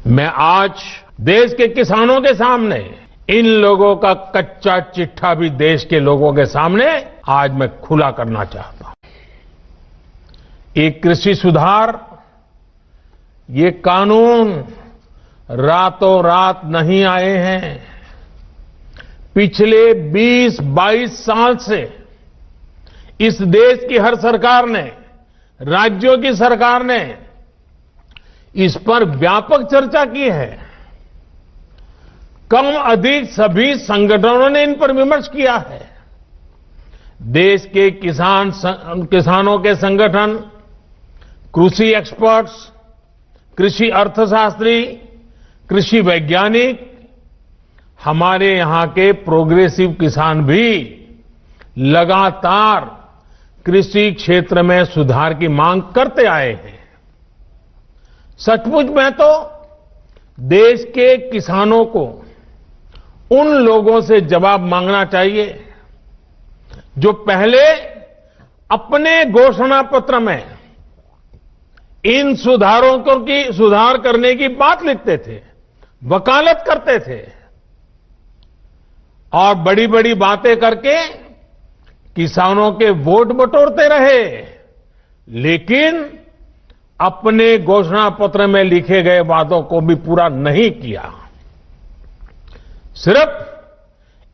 मैं आज देश के किसानों के सामने इन लोगों का कच्चा चिट्ठा भी देश के लोगों के सामने आज मैं खुला करना चाहता हूं। ये कृषि सुधार, ये कानून रातों रात नहीं आए हैं। पिछले 20-22 साल से इस देश की हर सरकार ने, राज्यों की सरकार ने इस पर व्यापक चर्चा की है। कम अधिक सभी संगठनों ने इन पर विमर्श किया है। देश के किसानों के संगठन, कृषि एक्सपर्ट्स, कृषि अर्थशास्त्री, कृषि वैज्ञानिक, हमारे यहां के प्रोग्रेसिव किसान भी लगातार कृषि क्षेत्र में सुधार की मांग करते आए हैं। सचमुच में तो देश के किसानों को उन लोगों से जवाब मांगना चाहिए जो पहले अपने घोषणा पत्र में इन सुधार करने की बात लिखते थे, वकालत करते थे और बड़ी बड़ी बातें करके किसानों के वोट बटोरते रहे, लेकिन अपने घोषणा पत्र में लिखे गए वादों को भी पूरा नहीं किया। सिर्फ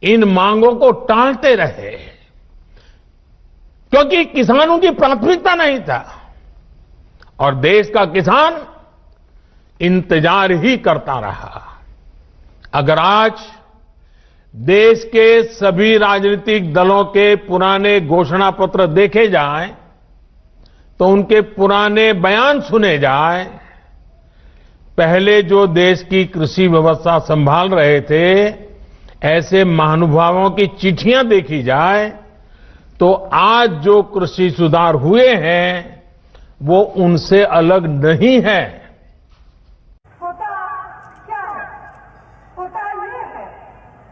इन मांगों को टालते रहे क्योंकि किसानों की प्राथमिकता नहीं था और देश का किसान इंतजार ही करता रहा। अगर आज देश के सभी राजनीतिक दलों के पुराने घोषणा पत्र देखे जाएं तो उनके पुराने बयान सुने जाएं, पहले जो देश की कृषि व्यवस्था संभाल रहे थे ऐसे महानुभावों की चिट्ठियां देखी जाए तो आज जो कृषि सुधार हुए हैं वो उनसे अलग नहीं है। होता क्या है? होता ये है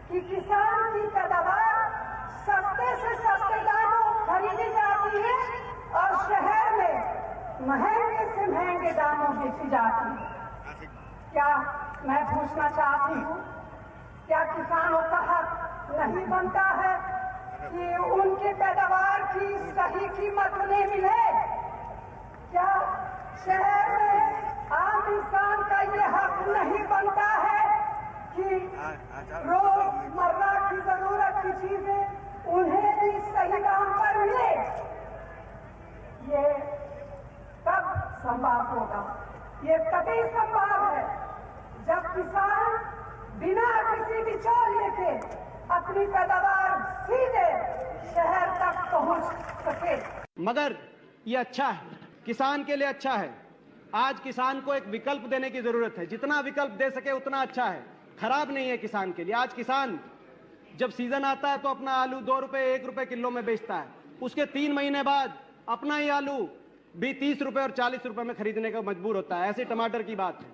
कि किसान की पैदावार सस्ते से सस्ते दामों खरीदी जाती है और शहर में महंगे से महंगे दामों बेची जाती है। क्या मैं पूछना चाहती हूँ, क्या किसानों का हक नहीं बनता है कि उनके पैदावार की सही कीमत उन्हें मिले? क्या शहर में आम इंसान का ये हक नहीं बनता है कि रोजमर्रा की जरूरत की चीजें उन्हें भी सही दाम पर मिले? ये तब संभव होगा, ये तभी संभव है जब किसान बिना किसी बिचौलिए के अपनी पैदावार सीधे शहर तक पहुंच सके। मगर ये अच्छा है, किसान के लिए अच्छा है। आज किसान को एक विकल्प देने की जरूरत है, जितना विकल्प दे सके उतना अच्छा है, खराब नहीं है किसान के लिए। आज किसान जब सीजन आता है तो अपना आलू 2 रुपए 1 रुपए किलो में बेचता है, उसके 3 महीने बाद अपना ही आलू भी 30 रुपए और 40 रुपए में खरीदने का मजबूर होता है। ऐसे टमाटर की बात है।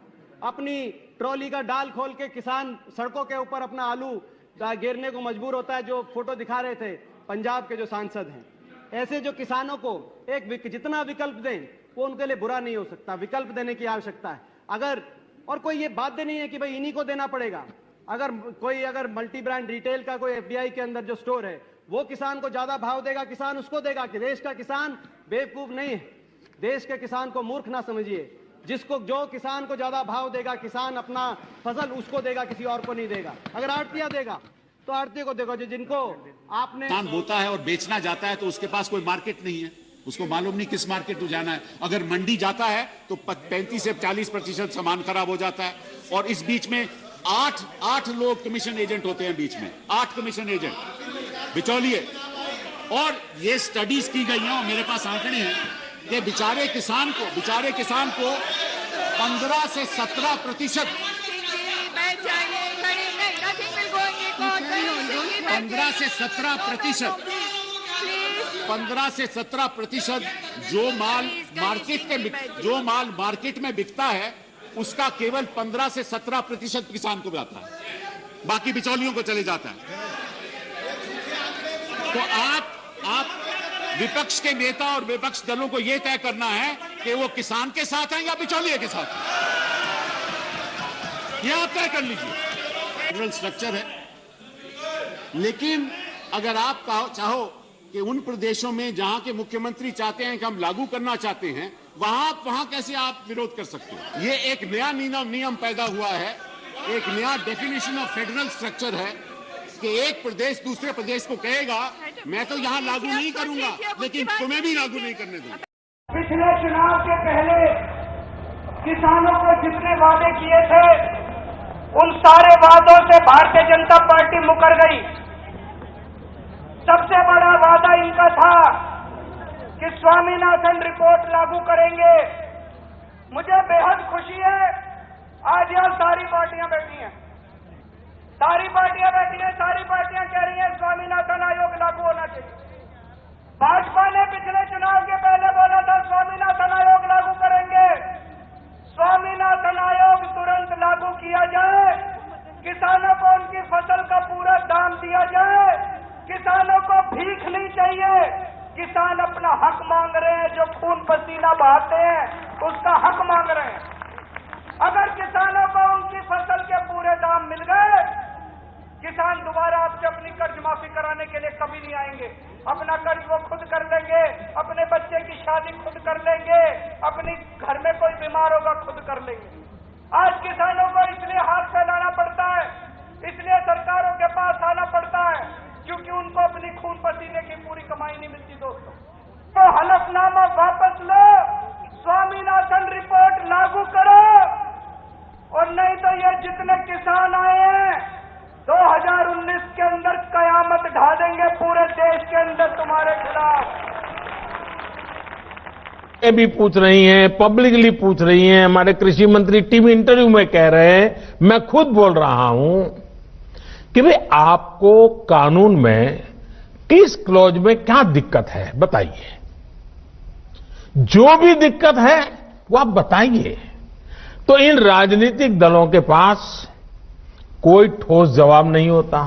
अपनी ट्रॉली का डाल खोल के किसान सड़कों के ऊपर अपना आलू गिरने को मजबूर होता है, जो फोटो दिखा रहे थे पंजाब के जो सांसद हैं। ऐसे जो किसानों को जितना विकल्प दें वो उनके लिए बुरा नहीं हो सकता, विकल्प देने की आवश्यकता है। अगर और कोई ये बाध्य नहीं है कि भाई इन्हीं को देना पड़ेगा। अगर मल्टी ब्रांड रिटेल का कोई एफडीआई के अंदर जो स्टोर है वो किसान को ज्यादा भाव देगा, किसान उसको देगा। कि देश का किसान बेवकूफ नहीं है, देश के किसान को मूर्ख ना समझिए। जो किसान को ज्यादा भाव देगा, किसान अपना फसल उसको देगा, किसी और को नहीं देगा। अगर आड़तिया देगा तो आड़ती को देखो, जिनको आपने किसान बोता है और बेचना जाता है तो उसके पास कोई मार्केट नहीं है, उसको मालूम नहीं किस मार्केट में जाना है। अगर मंडी जाता है तो 35 से 40% सामान खराब हो जाता है। और इस बीच में 8 लोग कमीशन एजेंट होते हैं, बीच में 8 कमीशन एजेंट बिचौलिए। और ये स्टडीज की गई हैं और मेरे पास आंकड़े हैं कि बेचारे किसान को 15 से 17% 15 से 17% जो माल मार्केट में बिकता है उसका केवल 15 से 17% किसान को जाता है, बाकी बिचौलियों को चले जाता है। तो आप विपक्ष के नेता और विपक्ष दलों को यह तय करना है कि वो किसान के साथ हैं या बिचौलिए के साथ हैं। ये आप तय कर लीजिए। फेडरल स्ट्रक्चर है, लेकिन अगर आप चाहो कि उन प्रदेशों में जहां के मुख्यमंत्री चाहते हैं कि हम लागू करना चाहते हैं, वहां कैसे आप विरोध कर सकते हो? ये एक नया नियम पैदा हुआ है, एक नया डेफिनेशन ऑफ फेडरल स्ट्रक्चर है कि एक प्रदेश दूसरे प्रदेश को कहेगा मैं तो यहां लागू नहीं करूंगा, लेकिन तुम्हें भी लागू नहीं करने दूंगा। पिछले चुनाव के पहले किसानों को जितने वादे किए थे, उन सारे वादों से भारतीय जनता पार्टी मुकर गई। सबसे बड़ा वादा इनका था कि स्वामीनाथन रिपोर्ट लागू करेंगे। मुझे बेहद खुशी है, आज यहां सारी पार्टियां बैठी हैं, सारी पार्टियां कह रही हैं स्वामीनाथन आयोग लागू होना चाहिए। भाजपा ने पिछले चुनाव के पहले बोला था स्वामीनाथन आयोग लागू करेंगे। स्वामीनाथन आयोग तुरंत लागू किया जाए, किसानों को उनकी फसल का पूरा दाम दिया जाए, किसानों को भीख नहीं चाहिए। किसान अपना हक मांग रहे हैं, जो खून पसीना बहाते हैं उसका हक मांग रहे हैं। अगर किसानों को उनकी फसल के पूरे दाम मिल गए, किसान दोबारा आपसे अपनी कर्ज माफी कराने के लिए कभी नहीं आएंगे। अपना कर्ज वो खुद कर लेंगे, अपने बच्चे की शादी खुद कर लेंगे, अपनी घर में कोई बीमार होगा खुद कर लेंगे। आज किसानों को इसलिए हाथ फैलाना पड़ता है, इसलिए सरकारों के पास आना पड़ता है, क्योंकि उनको अपनी खून पसीने की पूरी कमाई नहीं मिलती। दोस्तों, तो हलफनामा वापस लो, स्वामीनाथन रिपोर्ट लागू करो, और नहीं तो ये जितने किसान आए हैं 2019 के अंदर कयामत ढा देंगे पूरे देश के अंदर तुम्हारे खिलाफ। ये भी पूछ रही हैं, पब्लिकली पूछ रही हैं, हमारे कृषि मंत्री टीवी इंटरव्यू में कह रहे हैं, मैं खुद बोल रहा हूं कि भाई आपको कानून में किस क्लॉज में क्या दिक्कत है बताइए। जो भी दिक्कत है वो आप बताइए। तो इन राजनीतिक दलों के पास कोई ठोस जवाब नहीं होता,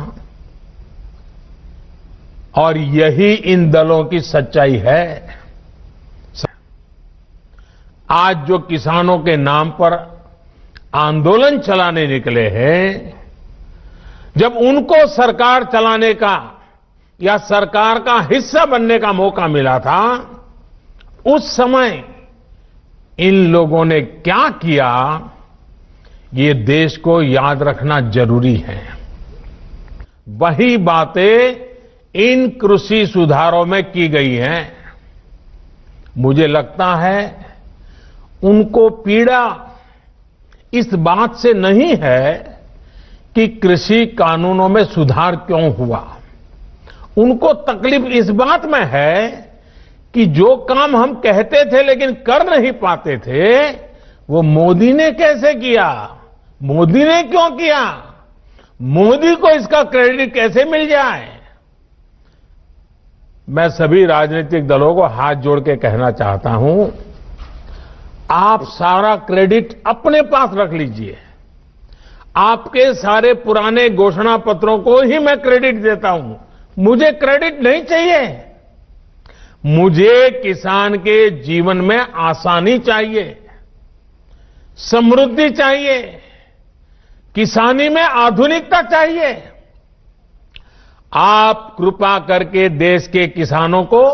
और यही इन दलों की सच्चाई है। आज जो किसानों के नाम पर आंदोलन चलाने निकले हैं, जब उनको सरकार चलाने का या सरकार का हिस्सा बनने का मौका मिला था, उस समय इन लोगों ने क्या किया, ये देश को याद रखना जरूरी है। वही बातें इन कृषि सुधारों में की गई हैं। मुझे लगता है उनको पीड़ा इस बात से नहीं है कि कृषि कानूनों में सुधार क्यों हुआ। उनको तकलीफ इस बात में है कि जो काम हम कहते थे लेकिन कर नहीं पाते थे, वो मोदी ने कैसे किया, मोदी ने क्यों किया, मोदी को इसका क्रेडिट कैसे मिल जाए। मैं सभी राजनीतिक दलों को हाथ जोड़ के कहना चाहता हूं, आप सारा क्रेडिट अपने पास रख लीजिए। आपके सारे पुराने घोषणा पत्रों को ही मैं क्रेडिट देता हूं, मुझे क्रेडिट नहीं चाहिए। मुझे किसान के जीवन में आसानी चाहिए, समृद्धि चाहिए, किसानी में आधुनिकता चाहिए। आप कृपा करके देश के किसानों को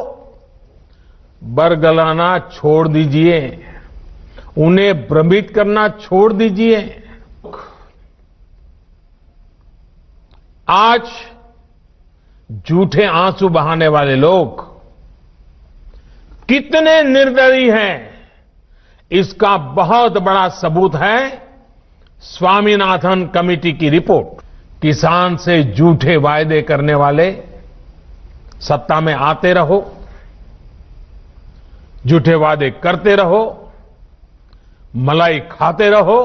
बरगलाना छोड़ दीजिए, उन्हें भ्रमित करना छोड़ दीजिए। आज झूठे आंसू बहाने वाले लोग कितने निर्दयी हैं, इसका बहुत बड़ा सबूत है स्वामीनाथन कमेटी की रिपोर्ट। किसान से झूठे वायदे करने वाले सत्ता में आते रहो, झूठे वादे करते रहो, मलाई खाते रहो,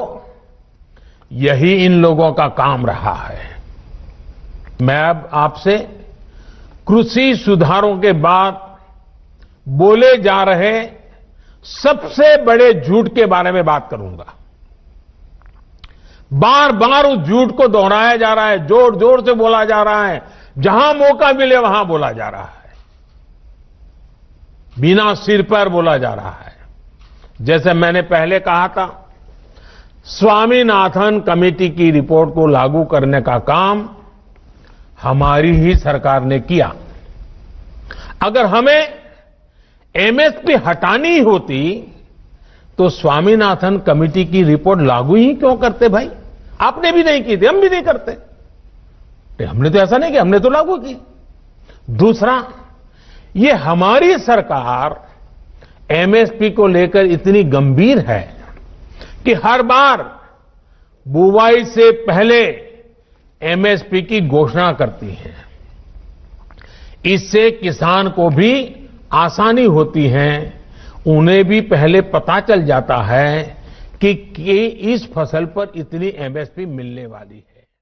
यही इन लोगों का काम रहा है। मैं अब आपसे कृषि सुधारों के बाद बोले जा रहे सबसे बड़े झूठ के बारे में बात करूंगा। बार बार उस झूठ को दोहराया जा रहा है, जोर जोर से बोला जा रहा है, जहां मौका मिले वहां बोला जा रहा है, बिना सिर पर बोला जा रहा है। जैसे मैंने पहले कहा था, स्वामीनाथन कमेटी की रिपोर्ट को लागू करने का काम हमारी ही सरकार ने किया। अगर हमें एमएसपी हटानी होती तो स्वामीनाथन कमेटी की रिपोर्ट लागू ही क्यों करते भाई? आपने भी नहीं की थी, हम भी नहीं करते। हमने तो ऐसा नहीं किया, हमने तो लागू की। दूसरा, ये हमारी सरकार एमएसपी को लेकर इतनी गंभीर है कि हर बार बुवाई से पहले एमएसपी की घोषणा करती है। इससे किसान को भी आसानी होती है, उन्हें भी पहले पता चल जाता है कि इस फसल पर इतनी एमएसपी मिलने वाली है।